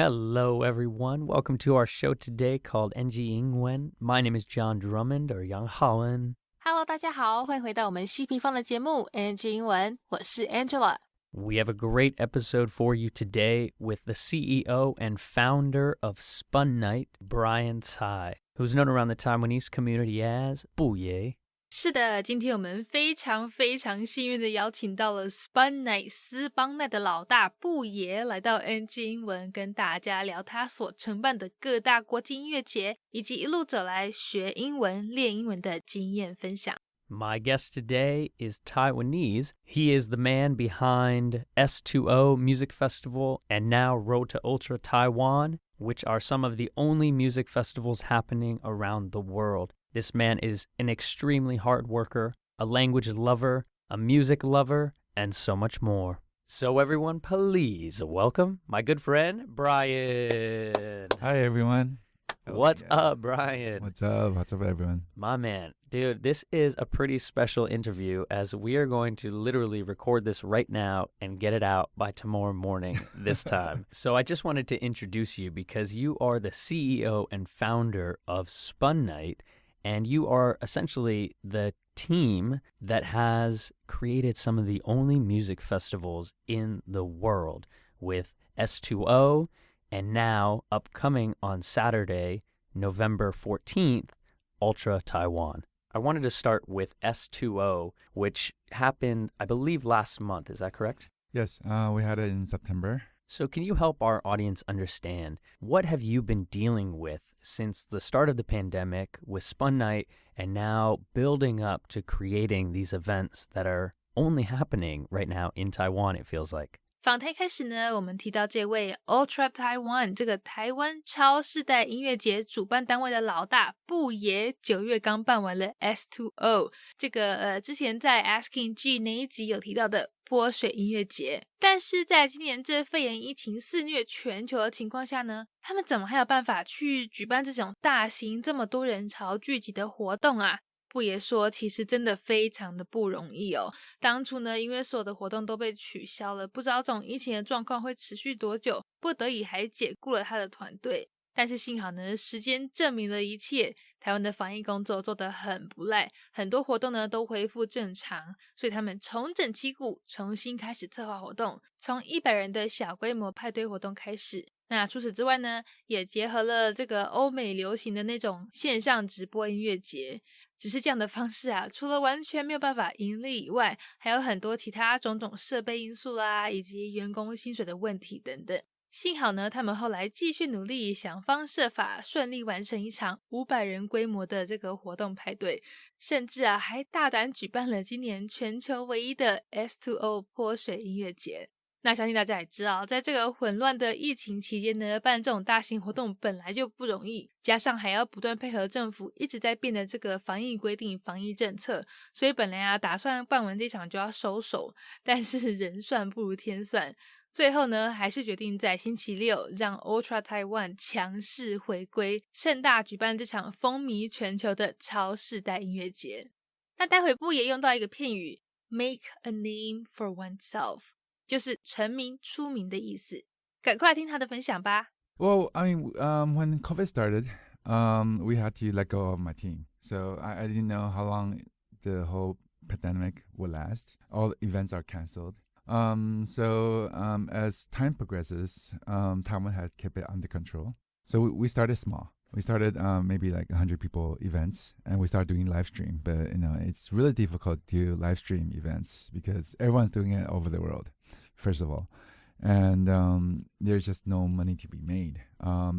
Hello, everyone. Welcome to our show today called 英文英文. My name is John Drummond, or 阳昊恩. Hello， 大家好，欢迎回到我们西平方的节目《英文英文》，我是 Angela。We have a great episode for you today with the CEO and founder of Spunite, Brian Tsai, who's known around the Taiwanese community as 布爷。是的，今天我们非常幸运的邀请到了 Spunite 斯邦奈的老大布爷来到 NG 英文，跟大家聊他所承办的各大国际音乐节，以及一路走来学英文、练英文的经验分享。My guest today is Taiwanese. He is the man behind S2O Music Festival and now Road to Ultra Taiwan, which are some of the only music festivals happening around the world.This man is an extremely hard worker, a language lover, a music lover, and so much more. So everyone, please welcome my good friend, Brian. Hi, everyone. What's up, Brian? What's up? What's up, everyone? My man. Dude, this is a pretty special interview as we are going to literally record this right now and get it out by tomorrow morning this time. So I just wanted to introduce you because you are the CEO and founder of Spunite.And you are essentially the team that has created some of the only music festivals in the world with S2O and now upcoming on Saturday, November 14th, Ultra Taiwan. I wanted to start with S2O, which happened, I believe, last month. Is that correct? Yes, we had it in September.So can you help our audience understand what have you been dealing with since the start of the pandemic with Spunite and now building up to creating these events that are only happening right now in Taiwan, it feels like? 访谈开始呢，我们提到这位 Ultra Taiwan 这个台湾超世代音乐节主办单位的老大布爷9月刚办完了 S2O 这个之前在 Asking G 那一集有提到的泼水音乐节，但是在今年这肺炎疫情肆虐全球的情况下呢，他们怎么还有办法去举办这种大型这么多人潮聚集的活动啊？布爷说其实真的非常的不容易哦。当初呢，因为所有的活动都被取消了，不知道这种疫情的状况会持续多久，不得已还解雇了他的团队。但是幸好呢，时间证明了一切，台湾的防疫工作做得很不赖，很多活动呢都恢复正常，所以他们重整旗鼓，重新开始策划活动，从100人的小规模派对活动开始。那除此之外呢，也结合了这个欧美流行的那种线上直播音乐节。只是这样的方式啊，除了完全没有办法盈利以外，还有很多其他种种设备因素啦，以及员工薪水的问题等等。幸好呢，他们后来继续努力，想方设法顺利完成一场500人规模的这个活动派对，甚至啊还大胆举办了今年全球唯一的 S2O 泼水音乐节。那相信大家也知道，在这个混乱的疫情期间呢，办这种大型活动本来就不容易，加上还要不断配合政府一直在变的这个防疫规定、防疫政策，所以本来啊打算办完这场就要收手，但是人算不如天算，最后呢还是决定在星期六让 Ultra Taiwan 强势回归，盛大举办这场风靡全球的超世代音乐节。那待会布也用到一个片语 make a name for oneself，就是成名出名的意思，赶快来听他的分享吧。Well, I mean, when COVID started, we had to let go of my team. So I didn't know how long the whole pandemic would last. All the events are canceled. So as time progresses, Taiwan has kept it under control. So we started small. We started maybe like 100 people events, and we started doing live stream. But it's really difficult to do live stream events because everyone's doing it over the world.First of all, and there's just no money to be made.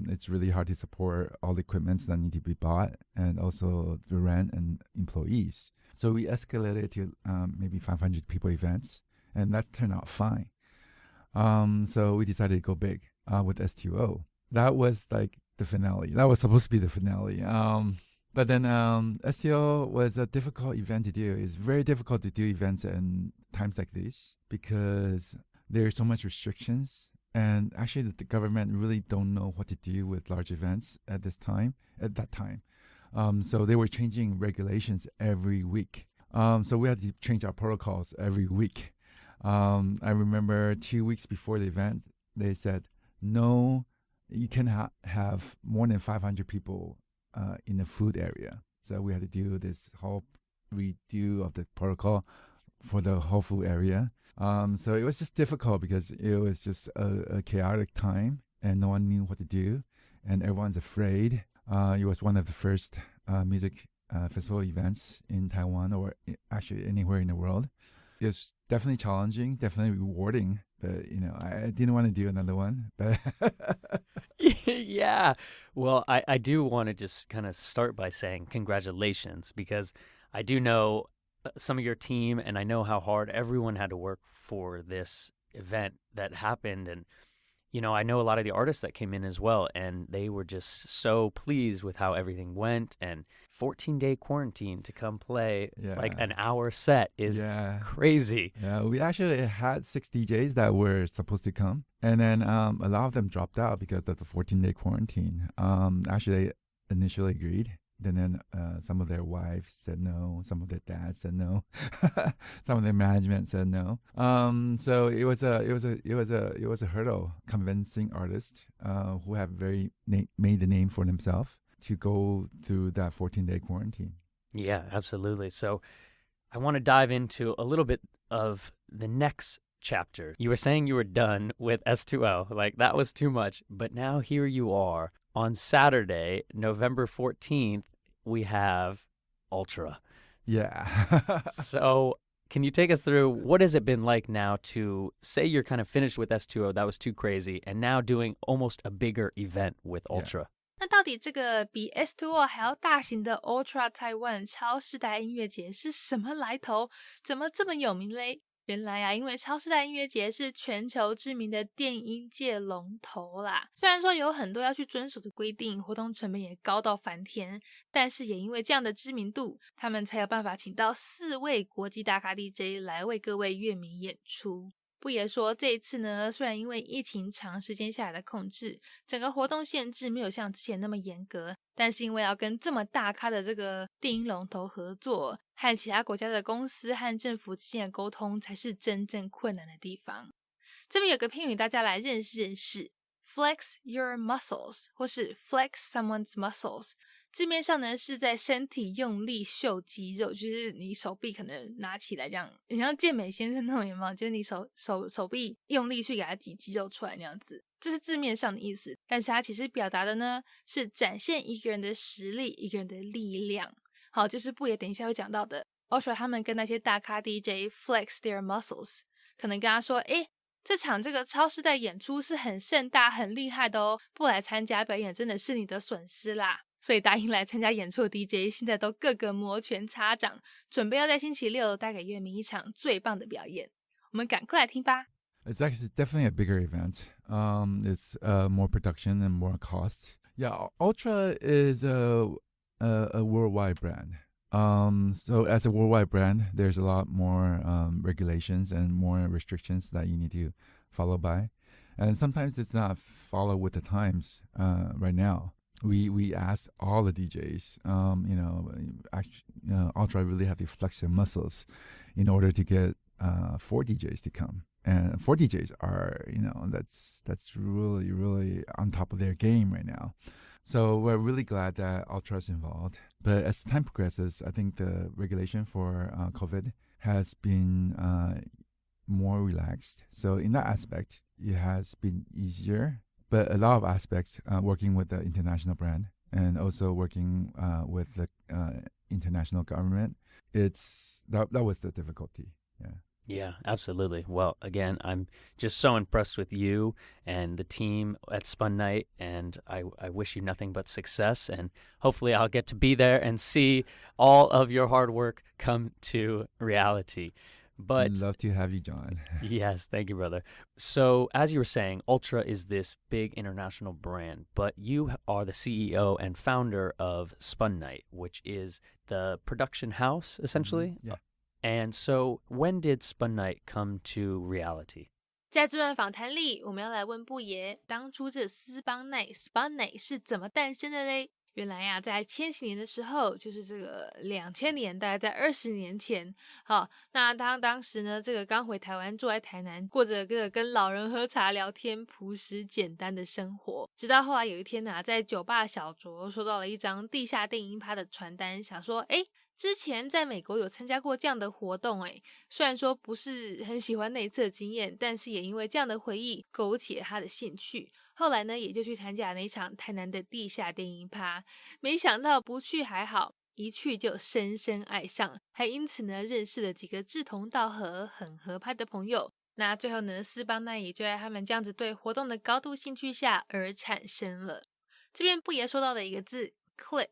It's really hard to support all the equipments that need to be bought and also the rent and employees. So we escalated to maybe 500 people events, and that turned out fine. So we decided to go big with S2O. That was like the finale. That was supposed to be the finale. But then S2O was a difficult event to do. It's very difficult to do events in times like this because there's so much restrictions, and actually the government really don't know what to do with large events at that time. So they were changing regulations every week. So we had to change our protocols every week. I remember 2 weeks before the event, they said no you can have more than 500 people in the food area. So we had to do this whole redo of the protocol for the whole food area. So it was just difficult because it was just a chaotic time and no one knew what to do and everyone's afraid. It was one of the first music festival events in Taiwan or actually anywhere in the world. It was definitely challenging, definitely rewarding, but I didn't want to do another one. But yeah, well, I do want to just kind of start by saying congratulations, because I do know some of your team and I know how hard everyone had to work for this event that happened. And I know a lot of the artists that came in as well, and they were just so pleased with how everything went. And 14-day quarantine to come play like an hour set is crazy. Yeah, we actually had 6 DJs that were supposed to come, and then a lot of them dropped out because of the 14-day quarantine. Actually, they initially agreed. Then some of their wives said no, some of their dads said no, some of their management said no. So it was a hurdle convincing artists who have made the name for themselves to go through that 14-day quarantine. Yeah, absolutely. So I want to dive into a little bit of the next chapter. You were saying you were done with S2L, like that was too much, but now here you are. On Saturday, November 14th, we have Ultra. Yeah. So can you take us through what has it been like now to say you're kind of finished with S2O, that was too crazy, and now doing almost a bigger event with Ultra? 那到底这个比 S2O 还要大型的 Ultra Taiwan 超世代音乐节是什么来头？怎么这么有名嘞？原来啊，因为超世代音乐节是全球知名的电音界龙头啦。虽然说有很多要去遵守的规定，活动成本也高到翻天，但是也因为这样的知名度，他们才有办法请到4位国际大咖 DJ 来为各位乐迷演出。布爷说这一次呢，虽然因为疫情长时间下来的控制，整个活动限制没有像之前那么严格，但是因为要跟这么大咖的这个电音龙头合作，和其他国家的公司和政府之间的沟通才是真正困难的地方。这边有个片语大家来认识认识， flex your muscles 或是 flex someone's muscles。字面上呢是在身体用力秀肌肉，就是你手臂可能拿起来这样，你像健美先生那种有没有？就是你手臂用力去给它挤肌肉出来那样子，这是字面上的意思。但是它其实表达的呢是展现一个人的实力，一个人的力量。好，就是布爷等一下会讲到的 Ultra 他们跟那些大咖 DJ flex their muscles， 可能跟他说这场这个超世代演出是很盛大很厉害的哦，不来参加表演真的是你的损失啦。所以答应来参加演出的 DJ 现在都个个摩拳擦掌，准备要在星期六带给乐迷一场最棒的表演。我们赶快来听吧。It's actually definitely a bigger event. It's more production and more cost. Yeah, Ultra is a worldwide brand. So as a worldwide brand, there's a lot more regulations and more restrictions that you need to follow by. And sometimes it's not follow with the times right now. We asked all the DJs, Ultra really have to flex their muscles in order to get 4 DJs to come. And 4 DJs are, that's really, really on top of their game right now. So we're really glad that Ultra's involved. But as time progresses, I think the regulation for COVID has been more relaxed. So in that aspect, it has been easier. But a lot of aspects, working with the international brand and also working with the international government, that was the difficulty. Yeah, absolutely. Well, again, I'm just so impressed with you and the team at Spunite, and I wish you nothing but success, and hopefully I'll get to be there and see all of your hard work come to reality. But I'd love to have you, John. Yes, thank you, brother. So as you were saying, Ultra is this big international brand, but you are the CEO and founder of Spunite, which is the production house, essentially. Yeah. And so when did Spunite come to reality? 在这段访谈里，我们要来问布爷，当初这斯邦奈 Spunite 是怎么诞生的嘞？原来呀，在千禧年的时候，就是这个2000年，大概在20年前，好，那当时呢，这个刚回台湾，住在台南，过着个跟老人喝茶聊天、朴实简单的生活。直到后来有一天啊，在酒吧小酌收到了一张地下电音趴的传单，想说，之前在美国有参加过这样的活动，虽然说不是很喜欢那一次的经验，但是也因为这样的回忆勾起了他的兴趣。后来呢，也就去参加那一场台南的地下电音趴，没想到不去还好，一去就深深爱上，还因此呢认识了几个志同道合、很合拍的朋友。那最后呢，斯邦奈也就在他们这样子对活动的高度兴趣下而产生了。这边布爷说到的一个字 click，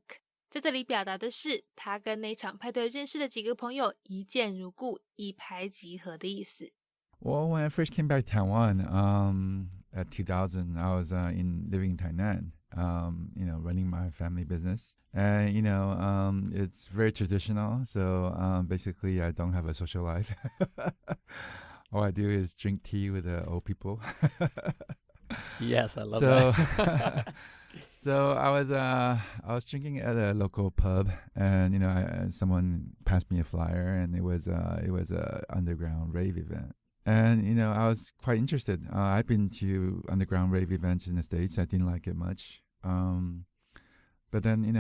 在这里表达的是他跟那场派对认识的几个朋友一见如故、一拍即合的意思。Well, when I first came back to Taiwan, at 2000, I was living in Tainan, running my family business. And, it's very traditional. So basically, I don't have a social life. All I do is drink tea with the old people. Yes, I love that. So I was drinking at a local pub, and someone passed me a flyer, and it was a underground rave event. And, I was quite interested. I've been to underground rave events in the States. I didn't like it much. But then,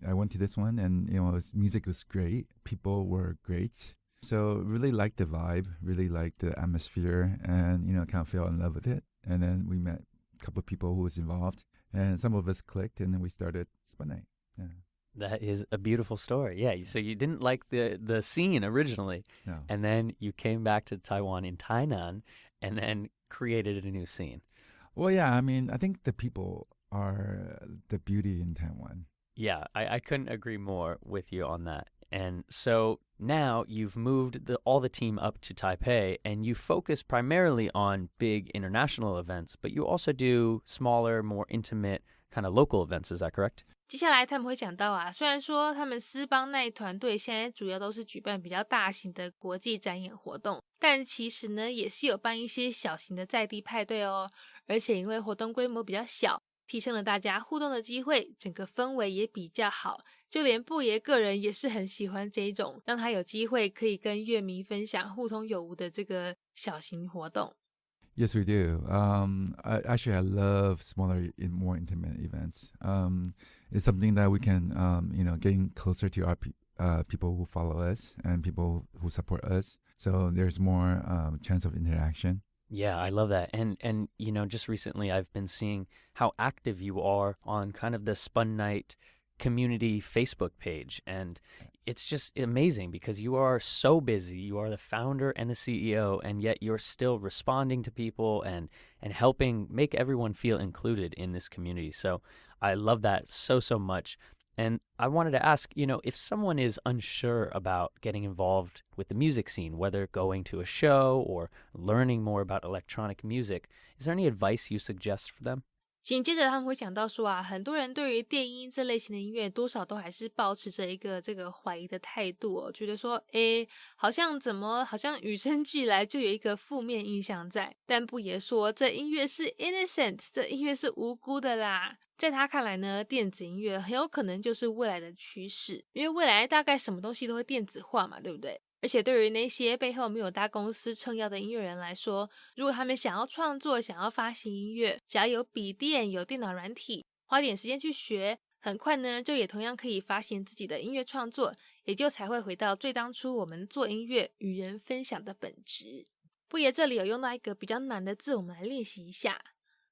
I went to this one and, music was great. People were great. So really liked the vibe, really liked the atmosphere, and, kind of fell in love with it. And then we met a couple of people who was involved, and some of us clicked, and then we started Spunite. Yeah. That is a beautiful story. Yeah, so you didn't like the scene originally, No. and then you came back to Taiwan in Tainan and then created a new scene. Well, yeah, I think the people are the beauty in Taiwan. Yeah, I couldn't agree more with you on that. And so now you've moved all the team up to Taipei, and you focus primarily on big international events, but you also do smaller, more intimate kind of local events. Is that correct? 接下来他们会讲到啊，虽然说他们斯邦奈团队现在主要都是举办比较大型的国际展演活动，但其实呢也是有办一些小型的在地派对哦，而且因为活动规模比较小，提升了大家互动的机会，整个氛围也比较好，就连布爷个人也是很喜欢这一种让他有机会可以跟乐迷分享互通有无的这个小型活动。Yes, we do. Actually, I love smaller, more intimate events. It's something that we can, getting closer to our people who follow us and people who support us. So there's more chance of interaction. Yeah, I love that. And just recently I've been seeing how active you are on kind of the Spunite community Facebook page. And it's just amazing because you are so busy. You are the founder and the CEO, and yet you're still responding to people and helping make everyone feel included in this community. So I love that so much. And I wanted to ask, if someone is unsure about getting involved with the music scene, whether going to a show or learning more about electronic music, is there any advice you suggest for them? 紧接着他们会讲到说啊，很多人对于电音这类型的音乐多少都还是抱持着一个这个怀疑的态度哦，觉得说好像与生俱来就有一个负面印象在，但布爷说这音乐是 innocent， 这音乐是无辜的啦。在他看来呢，电子音乐很有可能就是未来的趋势，因为未来大概什么东西都会电子化嘛，对不对？而且对于那些背后没有大公司撑腰的音乐人来说，如果他们想要创作、想要发行音乐，只要有笔电、有电脑软体，花点时间去学，很快呢就也同样可以发行自己的音乐创作，也就才会回到最当初我们做音乐与人分享的本质。布爷这里有用到一个比较难的字，我们来练习一下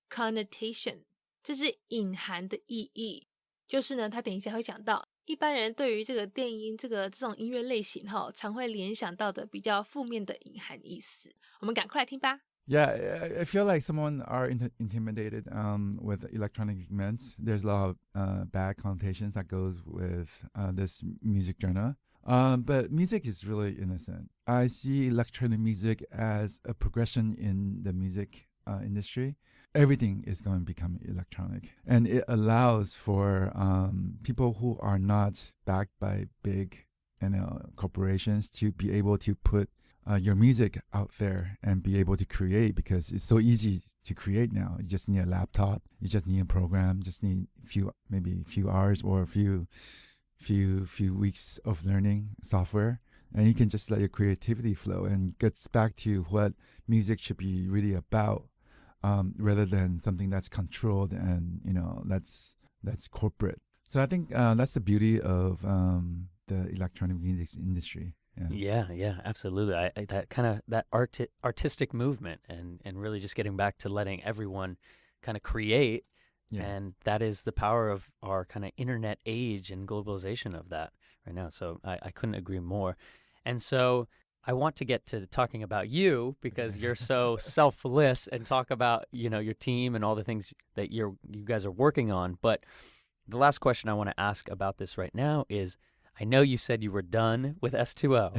connotation， 这是隐含的意义，就是呢他等一下会讲到一般人对于这个电音这种音乐类型常会联想到的比较负面的隐含意思，我们赶快来听吧。Yeah, I feel like someone are intimidated with electronic events. There's a lot of bad connotations that goes with this music genre. But music is really innocent. I see electronic music as a progression in the music industry. Everything is going to become electronic, and it allows for people who are not backed by big corporations to be able to put your music out there and be able to create, because it's so easy to create now. You just need a laptop. You just need a program. Just need maybe a few hours or a few weeks of learning software, and you can just let your creativity flow. And gets back to what music should be really about, rather than something that's controlled and that's corporate. So I think that's the beauty of the electronic music industry. Yeah, absolutely. I that kind of that artistic movement and really just getting back to letting everyone kind of create, and that is the power of our kind of internet age and globalization of that right now. So I couldn't agree more. And so I want to get to talking about you because you're so selfless and talk about your team and all the things that you guys are working on. But the last question I want to ask about this right now is, I know you said you were done with S2O,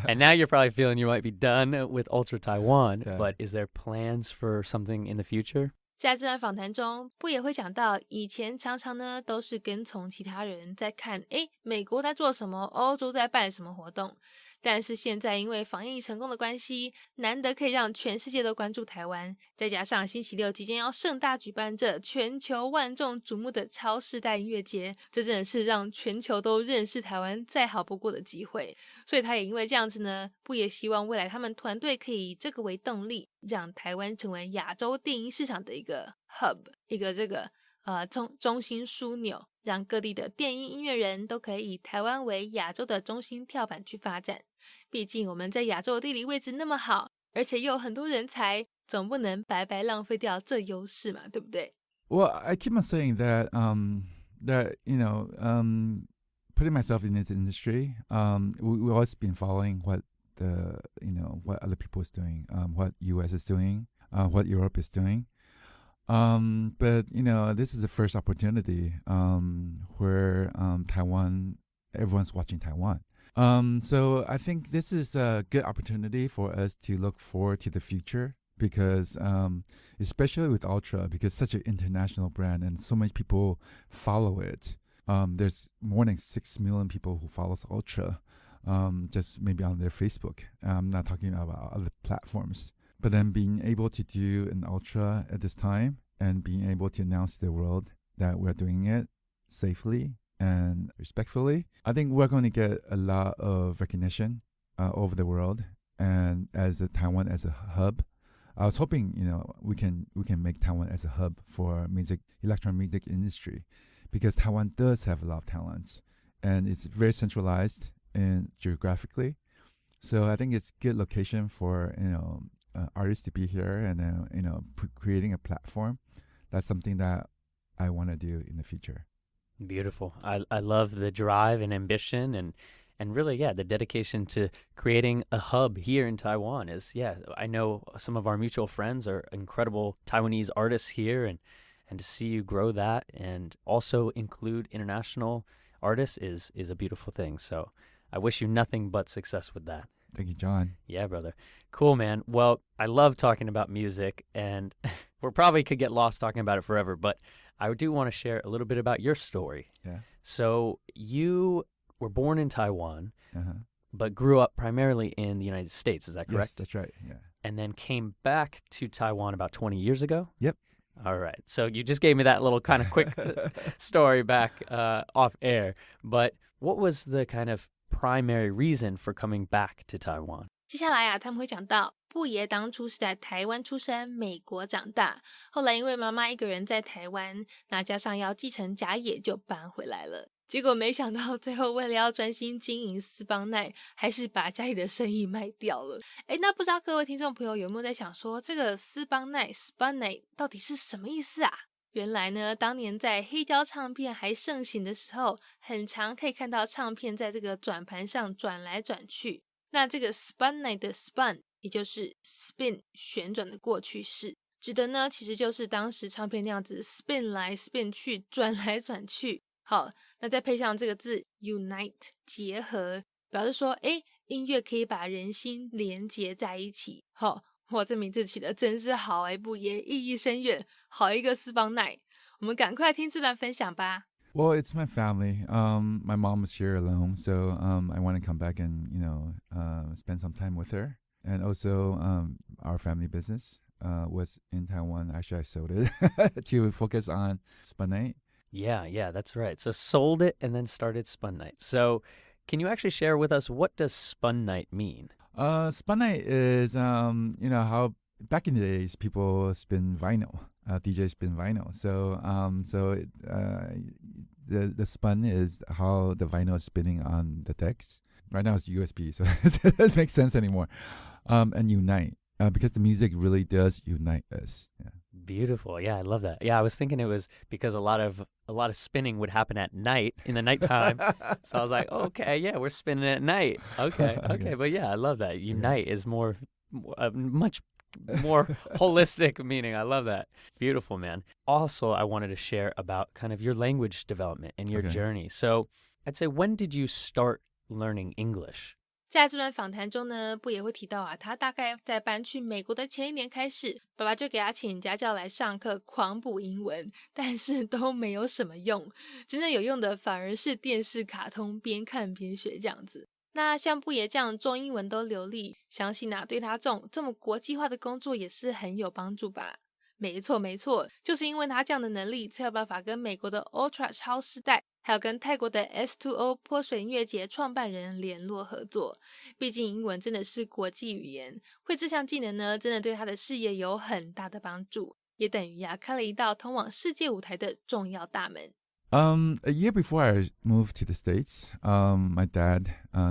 and now you're probably feeling you might be done with Ultra Taiwan, but is there plans for something in the future? 在这段访谈中，不也会讲到以前常常呢都是跟从其他人在看，美国在做什么，欧洲在办什么活动。但是现在因为防疫成功的关系，难得可以让全世界都关注台湾，再加上星期六即将要盛大举办这全球万众瞩目的超世代音乐节，这真的是让全球都认识台湾再好不过的机会。所以他也因为这样子呢，不也希望未来他们团队可以以这个为动力，让台湾成为亚洲电音市场的一个 hub， 一个这个中心枢纽，让各地的电音音乐人都可以以台湾为亚洲的中心跳板去发展。毕竟我们在亚洲的地理位置那么好，而且又有很多人才，总不能白白浪费掉这优势嘛，对不对？ Well, I keep on saying that putting myself in this industry, we've always been following what what other people is doing, what US is doing, what Europe is doing. But this is the first opportunity where Taiwan, everyone's watching Taiwan. So I think this is a good opportunity for us to look forward to the future because, especially with Ultra, because such an international brand and so many people follow it. There's more than 6 million people who follows Ultra, just maybe on their Facebook. I'm not talking about other platforms. But then being able to do an Ultra at this time and being able to announce to the world that we're doing it safely and respectfully, I think we're going to get a lot of recognition over the world. And as Taiwan as a hub, I was hoping we can make Taiwan as a hub for electronic music industry, because Taiwan does have a lot of talents, and it's very centralized and geographically. So I think it's a good location for artists to be here, and creating a platform. That's something that I want to do in the future. Beautiful. I love the drive and ambition and really, the dedication to creating a hub here in Taiwan is, I know some of our mutual friends are incredible Taiwanese artists here, and to see you grow that and also include international artists is a beautiful thing. So I wish you nothing but success with that. Thank you, John. Yeah, brother. Cool, man. Well, I love talking about music, and we probably could get lost talking about it forever, but I do want to share a little bit about your story. Yeah. So you were born in Taiwan, but grew up primarily in the United States. Is that correct? Yes, that's right. Yeah. And then came back to Taiwan about 20 years ago? Yep. All right. So you just gave me that little kind of quick story back off air. But what was the kind of primary reason for coming back to Taiwan? 接下来他们会讲到布爷当初是在台湾出生，美国长大，后来因为妈妈一个人在台湾，那加上要继承家业，就搬回来了。结果没想到最后为了要专心经营斯邦奈，还是把家里的生意卖掉了。那不知道各位听众朋友有没有在想说，这个斯邦奈 Spunite 到底是什么意思啊？原来呢，当年在黑胶唱片还盛行的时候，很常可以看到唱片在这个转盘上转来转去。那这个 Spunite 的 spun 也就是 spin 旋转的过去式，指的呢其实就是当时唱片那样子 spin 来 spin 去，转来转去。好，那再配上这个字 unite 结合，表示说音乐可以把人心连结在一起。好，哇，这名字起得真是好不也意义深远，好一个斯邦奈。我们赶快听这段分享吧。Well, it's my family. My mom was here alone, so I want to come back and spend some time with her, and also our family business. was in Taiwan. Actually, I sold it to focus on Spunite. Yeah, that's right. So sold it and then started Spunite. So can you actually share with us, what does Spunite mean? Spunite is, how back in the days people spin vinyl, DJs spin vinyl. So, the spun is how the vinyl is spinning on the decks. Right now it's USB, so it doesn't make sense anymore. And unite, because the music really does unite us. Yeah. Beautiful. Yeah, I love that. Yeah, I was thinking it was because a lot of spinning would happen at night, in the nighttime. So I was like, okay, yeah, we're spinning at night. Okay. But yeah, I love that. Unite is much more holistic meaning. I love that. Beautiful, man. Also, I wanted to share about kind of your language development and your journey. So I'd say, when did you start learning English? 在这段访谈中呢，布也会提到他大概在搬去美国的前1年开始，爸爸就给他请家教来上课狂补英文，但是都没有什么用，真正有用的反而是电视卡通边看边学这样子。那像布爷这样中英文都流利，相信对他这么国际化的工作也是很有帮助吧。没错，就是因为他这样的能力，才有办法跟美国的 Ultra 超世代，还有跟泰国的 S2O 泼水音乐节创办人联络合作。毕竟英文真的是国际语言，会这项技能呢，真的对他的事业有很大的帮助，也等于开了一道通往世界舞台的重要大门。A year before I moved to the States, my dad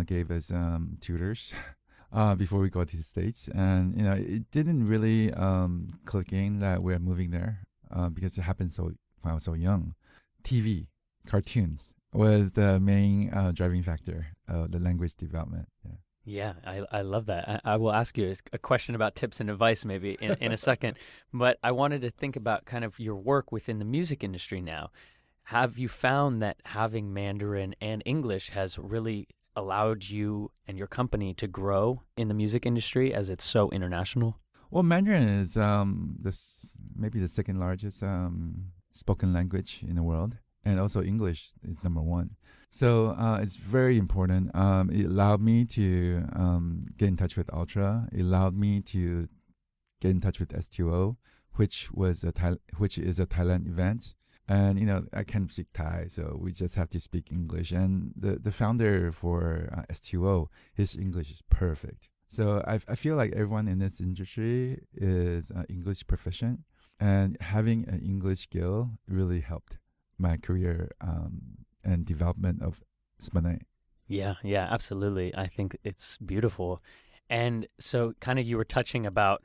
gave us tutors before we go to the States. And, it didn't really click in that we're moving there because it happened when I was so young. TV, cartoons was the main driving factor of the language development. Yeah, I love that. I will ask you a question about tips and advice maybe in a second. But I wanted to think about kind of your work within the music industry now. Have you found that having Mandarin and English has really allowed you and your company to grow in the music industry as it's so international? Well, Mandarin is maybe the second largest spoken language in the world, and also English is number 1. So it's very important. It allowed me to get in touch with Ultra. It allowed me to get in touch with S2O, which is a Thailand event. And, I can't speak Thai, so we just have to speak English. And the founder for S2O, his English is perfect. So I feel like everyone in this industry is English proficient. And having an English skill really helped my career and development of Spunite. Yeah, absolutely. I think it's beautiful. And so kind of you were touching about,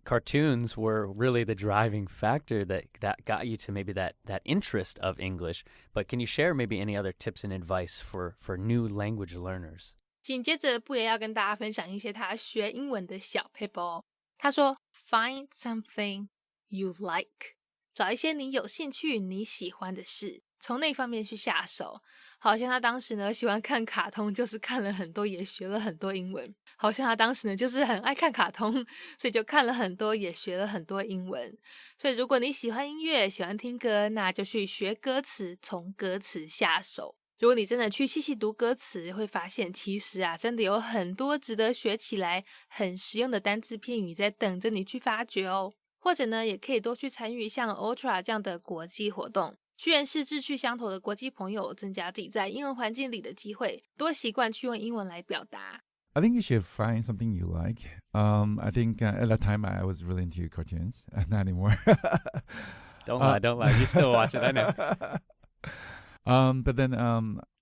cartoons were really the driving factor that got you to maybe that interest of English. But can you share maybe any other tips and advice for new language learners? 紧接着布爷要跟大家分享一些他学英文的小撇步。他说 Find something you like， 找一些你有兴趣你喜欢的事，从那方面去下手。好像他当时呢喜欢看卡通，就是看了很多也学了很多英文。好像他当时呢就是很爱看卡通，所以就看了很多也学了很多英文。所以如果你喜欢音乐喜欢听歌，那就去学歌词，从歌词下手。如果你真的去细细读歌词，会发现其实真的有很多值得学起来很实用的单字片语在等着你去发掘哦。或者呢也可以多去参与像 Ultra 这样的国际活动，去认识志趣相投的国际朋友，增加自己在英文环境里的机会，多习惯去用英文来表达。I think you should find something you like. I think at that time I was really into cartoons. Not anymore. Don't lie. You still watch it, I know. But then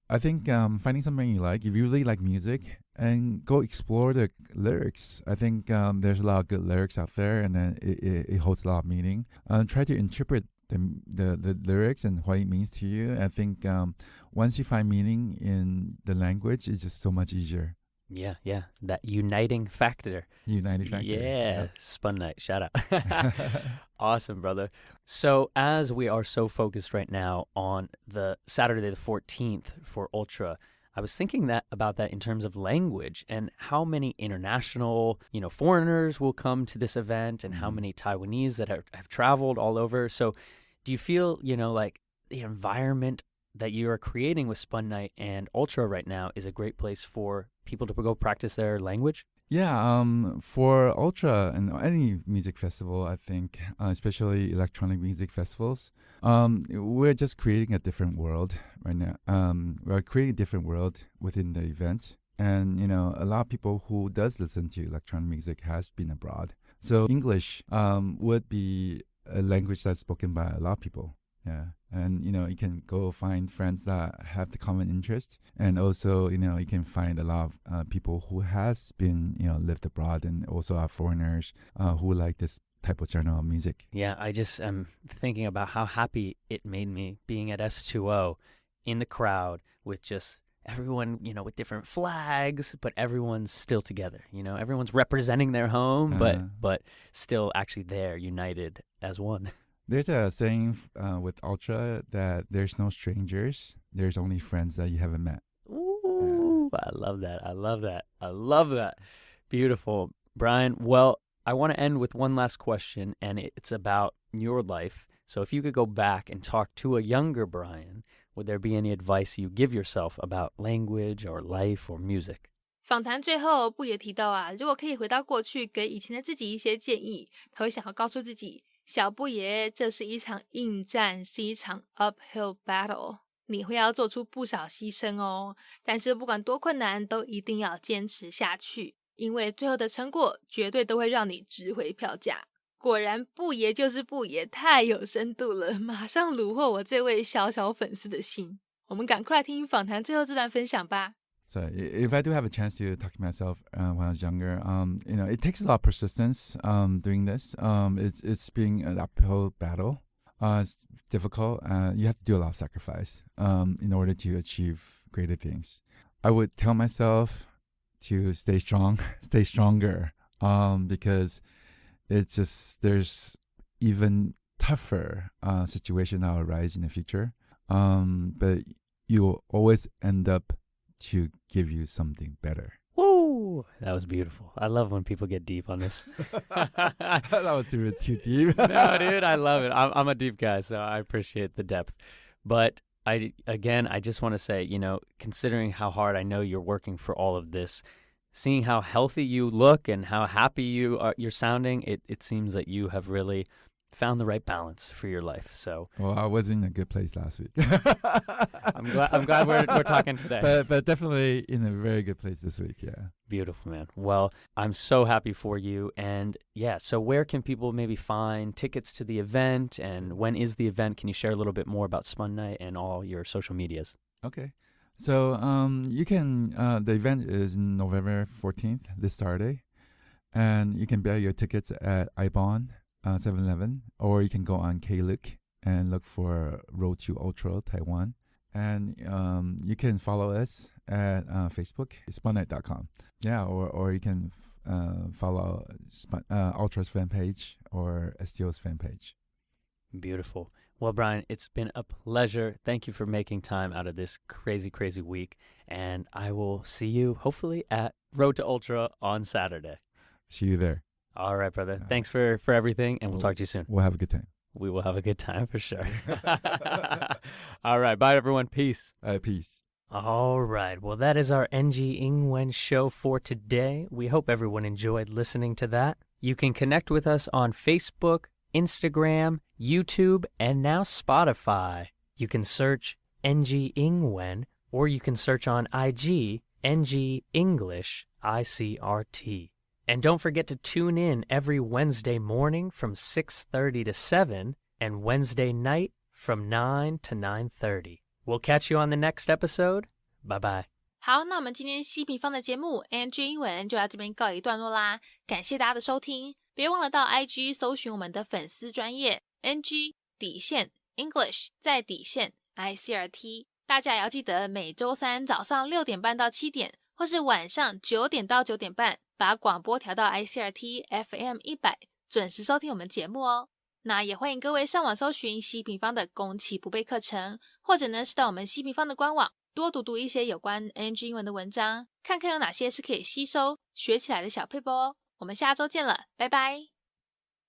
I think finding something you like, if you really like music, and go explore the lyrics. I think there's a lot of good lyrics out there, and then it holds a lot of meaning. Try to interpret the lyrics and what it means to you. I think once you find meaning in the language, it's just so much easier. Yeah. That uniting factor. Yeah. Spunite, shout out. Awesome, brother. So as we are so focused right now on the Saturday the 14th for Ultra, I was thinking about that in terms of language and how many international, foreigners will come to this event, and how many Taiwanese that have traveled all over. So do you feel, like the environment that you are creating with Spunite and Ultra right now is a great place for people to go practice their language? Yeah, for Ultra and any music festival, I think, especially electronic music festivals, we're just creating a different world right now. We're creating a different world within the event. And, a lot of people who does listen to electronic music has been abroad. So English would be a language that's spoken by a lot of people. Yeah. And, you can go find friends that have the common interest. And also, you can find a lot of people who has been, lived abroad and also are foreigners who like this type of genre of music. Yeah, I just am thinking about how happy it made me being at S2O in the crowd with just everyone, with different flags, but everyone's still together. Everyone's representing their home, but still actually there, united as one. There's a saying with Ultra that there's no strangers. There's only friends that you haven't met. Ooh, I love that. I love that. I love that. Beautiful. Brian, well, I want to end with one last question, and it's about your life. So if you could go back and talk to a younger Brian, would there be any advice you give yourself about language or life or music? 访谈最后，布也提到啊，如果可以回到过去，给以前的自己一些建议，他会想要告诉自己，小布爷，这是一场硬战，是一场 uphill battle， 你会要做出不少牺牲哦。但是不管多困难，都一定要坚持下去，因为最后的成果绝对都会让你值回票价。果然布爷就是布爷，太有深度了，马上虏获我这位小小粉丝的心。我们赶快来听访谈最后这段分享吧。So if I do have a chance to talk to myself when I was younger, it takes a lot of persistence doing this. It's being an uphill battle. It's difficult. You have to do a lot of sacrifice in order to achieve greater things. I would tell myself to stay strong, stay stronger, because it's just there's even tougher situation that will arise in the future. But you will always end up to give you something better. Woo! That was beautiful. I love when people get deep on this. That was too deep. No, dude, I love it. I'm a deep guy, so I appreciate the depth. But I just want to say, considering how hard I know you're working for all of this, seeing how healthy you look and how happy you're sounding, it seems that you have really found the right balance for your life. So, well, I was in a good place last week. I'm glad we're talking today. But definitely in a very good place this week. Yeah. Beautiful, man. Well, I'm so happy for you. And yeah, so where can people maybe find tickets to the event, and when is the event? Can you share a little bit more about Spunite and all your social medias? Okay. So you can the event is November 14th, this Saturday, and you can buy your tickets at iBond 7-Eleven, or you can go on Klook and look for Road to Ultra Taiwan. And you can follow us at Facebook, spunite.com. Yeah, or you can follow Ultra's fan page or STO's fan page. Beautiful. Well, Brian, it's been a pleasure. Thank you for making time out of this crazy, crazy week. And I will see you, hopefully, at Road to Ultra on Saturday. See you there. All right, brother. Thanks for everything, and we'll talk to you soon. We'll have a good time. We will have a good time for sure. All right. Bye, everyone. Peace. Peace. All right. Well, that is our NG Ingwen show for today. We hope everyone enjoyed listening to that. You can connect with us on Facebook, Instagram, YouTube, and now Spotify. You can search NG Ingwen, or you can search on IG, NG English ICRT. And don't forget to tune in every Wednesday morning from 6:30 to 7 and Wednesday night from 9 to 9:30. We'll catch you on the next episode. Bye-bye. 好，那我们今天西平方的节目 NG 英文就到这边告一段落啦。感谢大家的收听，别忘了到 IG 搜寻我们的粉丝专页 NG 底线 English 再底线 ICRT。大家也要记得每周三早上6点半到7点，或是晚上9点到9点半，把广播调到 ICRT FM 100，准时收听我们节目哦。那也欢迎各位上网搜寻西平方的攻其不备课程，或者呢是到我们西平方的官网多读一些有关 NG 英文的文章，看看有哪些是可以吸收学起来的小撇步哦。我们下周见了，拜拜。